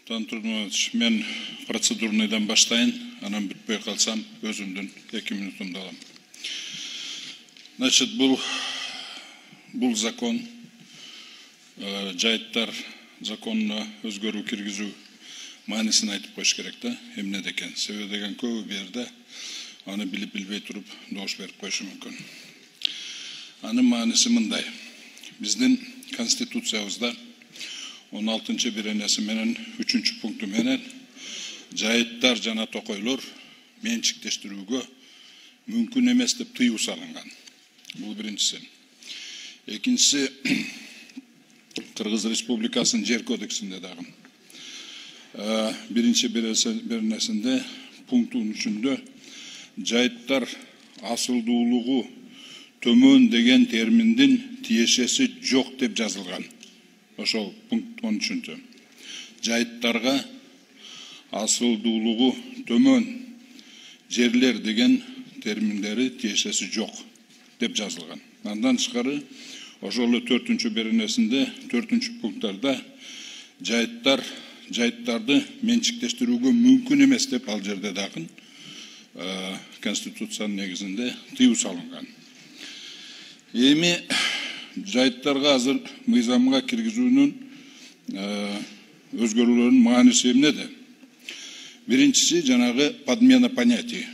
Тантурнович, мен процедурныйдан баштайын, анан бүтпөй калсам, өзүмдүн 2 минутумду алам. Значит, бул закон, жайыттар законуна өзгөрүү киргизүү маанисин айтып коюш керек да, эмне деген. Себеби деген көбү берде аны билип билбей туруп добуш берип коюшу мүмкүн. Анын мааниси мындай. Биздин конституциябызда 16 беренеси менен 3 пункту менен жайыттар жана токойлор менчиктештирүүгө мүмкүн эмес деп тыюу салынган. Бул биринчиси. Экинчиси, Кыргыз Республикасынын жер кодексинде дагы биринчи беренесинде пунктунун үчүндө жайыттар асылдуулугу төмөн деген терминдин тиешеси жок деп жазылган. Ошол пункт 13-тө. Жайыттарга асылдуулугу төмөн жерлер деген терминдери тиешеси жок деп жазылган. Андан тышкары ошол 4-чү беренесинде 4-чү пункттарда жайыттарды менчиктештирүүгө мүмкүн эмес деп ал жерде дагы конституциянын негизинде тыюу салынган. Эми жайыттарга азыр мыйзамга киргизүүнүн өзгөрүүлөрүнүн мааниси эмнеде? Биринчиси жанагы подмена понятий.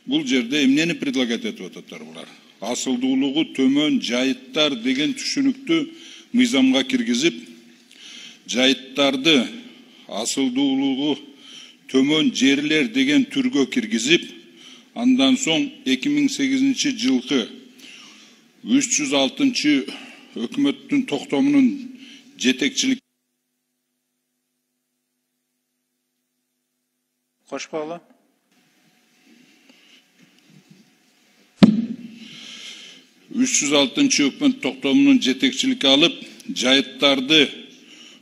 Бул жерде эмнени предлагать этип ататтар булар? Асылдуулугу төмөн жайыттар деген түшүнүктү мыйзамга киргизип, жайыттарды асылдуулугу төмөн жерлер деген түргө киргизип, андан соң 2008 жылкы 306 өкмөттүн токтомунун жетекчилик Кошпогулу 306 өкмөт токтомунун жетекчиликке алып, жайыттарды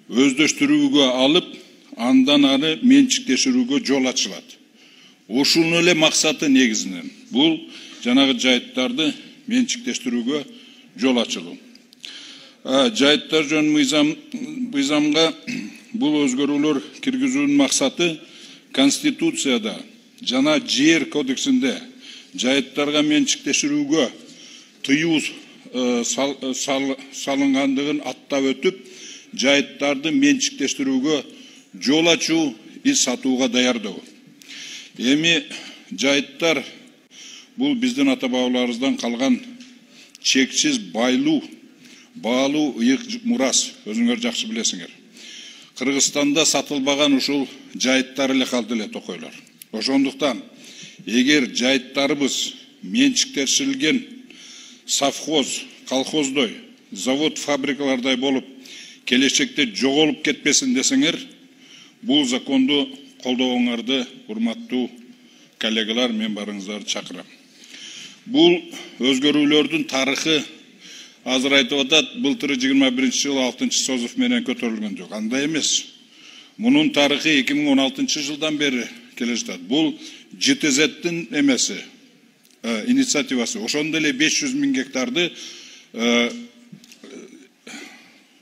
өздөштүрүүгө алып, андан ары менчиктеширүүгө жол ачылат. Ошонун эле максаты негизинен бул жанагы жайыттарды менчиктештирүүгө жол ачылуу. Жайыттар жөнүндө мыйзамга бул өзгөрүүлөр киргизүүнүн максаты Конституцияда жана жер кодексинде жайыттарга менчиктеширүүгө тыюу салынгандыгын аттап өтүп, жайыттарды менчиктештирүүгө жол ачуу, иш сатууга даярдоо. Эми жайыттар бул биздин ата бабаларыбыздан калган чексиз баалуу ыйык мурас, өзүңөр жакшы билесиңер. Кыргызстанда сатылбаган ушул жайыттар эле калды эле токойлор. Ошондуктан эгер жайыттарыбыз менчиктеширилген совхоз, колхоздой, завод, фабрикалардай болуп, келечекте жоголуп кетпесин десеңер, бул законду колдооңорду, урматтуу коллегалар, мен барыңыздарды чакырам. Бул өзгөрүүлөрдүн тарыхы азыр айтып атат, былтыры 21-жылы 6 созов менен көтөрүлгөн жок. Андай эмес. Мунун тарыхы 2016 жылдан бери келе жатат. Бул ЖТЗ-тин эмеси, инициативасы. Ошондо эле 500 000 гектарды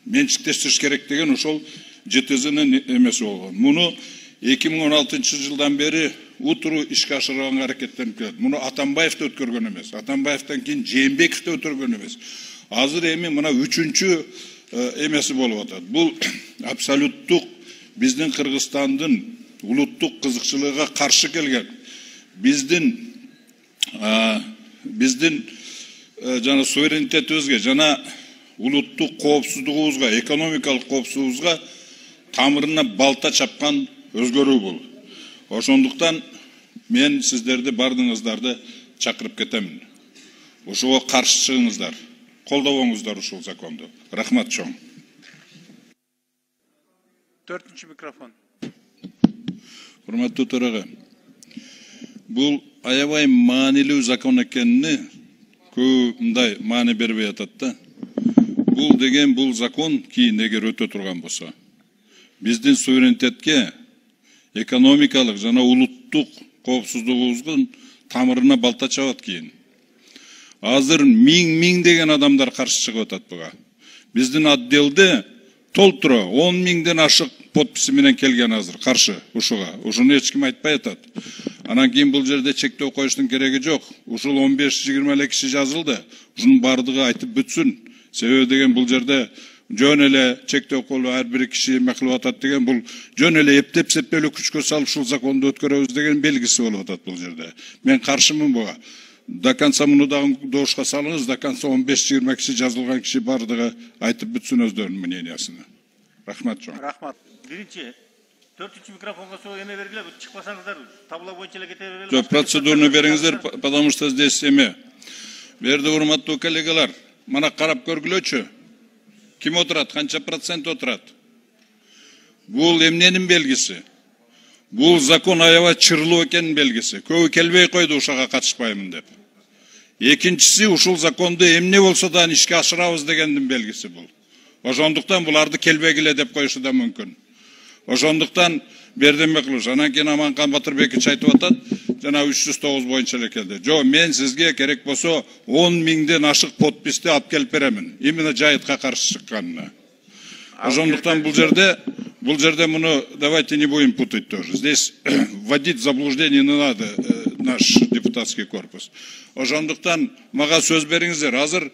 менчиктештириш керек деген ошол ЖТЗ-нин эмеси болгон. Муну 2016 жылдан бери утуру ишке ашырганга аракеттенип келет. Муну Атамбаев да өткөргөн эмес. Атамбаевден кийин Жээнбеков да өткөргөн эмес. Азыр эми мына 3-чү эмеси болуп атат. Бул абсолюттук биздин Кыргызстандын улуттук кызыкчылыгына каршы келген. Биздин жана суверенитетибизге жана улуттук коопсуздугубузга, экономикалык коопсуздугубузга тамырына балта чапкан өзгөрүү бул. Ошондуктан мен сиздерди бардыгыңыздарды чакырып кетемин. Ошого каршы чыгыңыздар, колдобоңуздар ушул законду. Рахмат чоң. 4-чү микрофон. Урматтуу төрага, бул аябай маанилүү закон экенини көп мындай маани бербей атат да. Бул деген бул закон кийин эгер өтө турган болсо, биздин суверенитетке, экономикалык жана улуттук коопсуздугубуздун тамырына балта чабат кийин. Азыр миң деген адамдар каршы чыгып атат буга. Биздин отделде толтура 10 миңден ашык подписи менен келген азыр каршы ушуга. Ушуну эч ким айтпай атат. Анан кийин бул жерде чектөө коюштун кереги жок. Ушул 15-20 эле киши жазылды. Ушунун бардыгы айтып бүтсүн. Себеби деген бул жерде жөн эле чектөө колу ар бир киши эме кылып атат деген бул жөн эле эптеп-септелүү күчкө салып ушул законду өткөрөбүз деген белгиси болуп атат бул жерде. Мен каршымын буга. До конца муну дагы доошко салыңыз, до конца 15-20 киши жазылган киши бардыгы айтып бүтсүн өздөрүнүн мнениясын. Рахмат жок. Рахмат. Биринчи, 4-чү микрофонго сол эме бергиле, чыкпасаңыздар, табыла боюнча эле кете берели. Жок, процедурну бериңиздер, потому что здесь эме. Берди, урматтуу коллегалар, мана карап көргүлөчү. Ким отурат, канча процент отурат? Бул эмненин белгиси? Бул закон аябай чырлуу экенин белгиси. Көбү келбей койду ушага катышпаймын деп. Экинчиси, ушул законду эмне болсо да ишке ашырабыз дегендин белгиси бул. Ошондуктан буларды келбегиле деп коюшу да мүмкүн. Ошондуктан бердеме кылыш. Анан кийин Аманкан Батырбекович айтып атат, жана 309 боюнча эле келди. Жок, мен сизге керек болсо 10 миңден ашык подписти алып келип беремин. Именно жайытка каршы чыкканына. Ошондуктан бул жерде муну давайте не будем путать тоже. Здесь вводить в заблуждение не надо наш депутатский корпус. Ошондуктан мага сөз бериңиздер. Азыр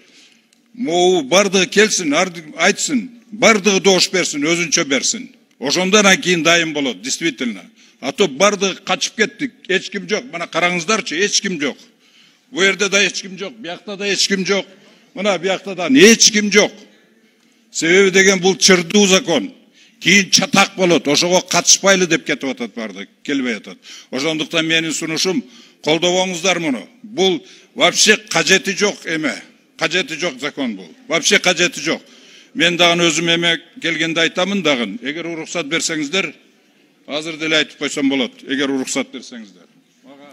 могу бардыгы келсин, айтсын, бардыгы доош берсин, өзүнчө берсин. Ошондон кийин дайым болот, действительно. А то бардыгы качып кеттик, эч ким жок. Мына караңыздарчы, эч ким жок. Бу жерде да эч ким жок, биякта да эч ким жок. Мына бияктадан эч ким жок. Себеби деген бул чырдуу закон. Кийин чатак болот, ошого катышпайлы деп кетип атат барды, келбей атат. Ошондуктан менин сунушум, колдобоңуздар муну. Бул вообще кажети жок эме. Кажети жок закон бул. Вообще кажети жок. Мен дагы өзүм эме келгенде айтамын дагы. Эгер уруксат берсеңиздер, азыр деле айтып койсом болот. Эгер уруксат берсеңиздер. Мага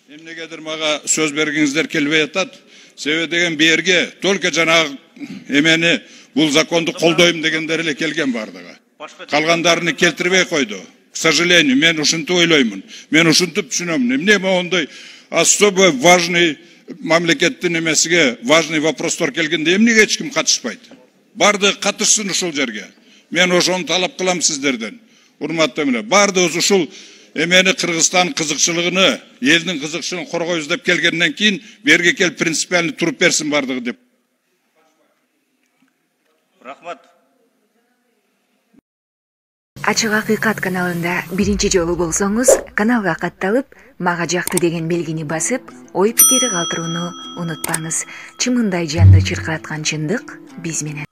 эмнегедир мага сөз бергиңиздер келбей атат. Себеби деген берге только жанагы эмени бул законду колдойм дегендер эле келген бардыгы. Калгандарын келтирбей койду. К сожалению, мен ушинтип ойлоймун. Мен ушинтип түшүнөм. Эмне ондой особо важный мамлекеттин эмесиге важный вопростор келгенде эмнеге эч ким катышпайт? Бардыгы катышсын ушул жерге. Мен ошону талап кылам сиздерден. Урматтуу эмне, бардыгыбыз ушул эмени Кыргызстан кызыкчылыгыны, элдин кызыкчылыгын коргойбуз деп келгенден кийин берге келип принципиально туруп берсин бардыгы деп. Рахмат. Ачык Акыйкат каналында биринчи жолу болсоңуз, каналга катталып, мага жакты деген белгини басып, ой пикири калтырууну унутпаңыз. Чымындай жанды чыркыраткан чындык биз менен.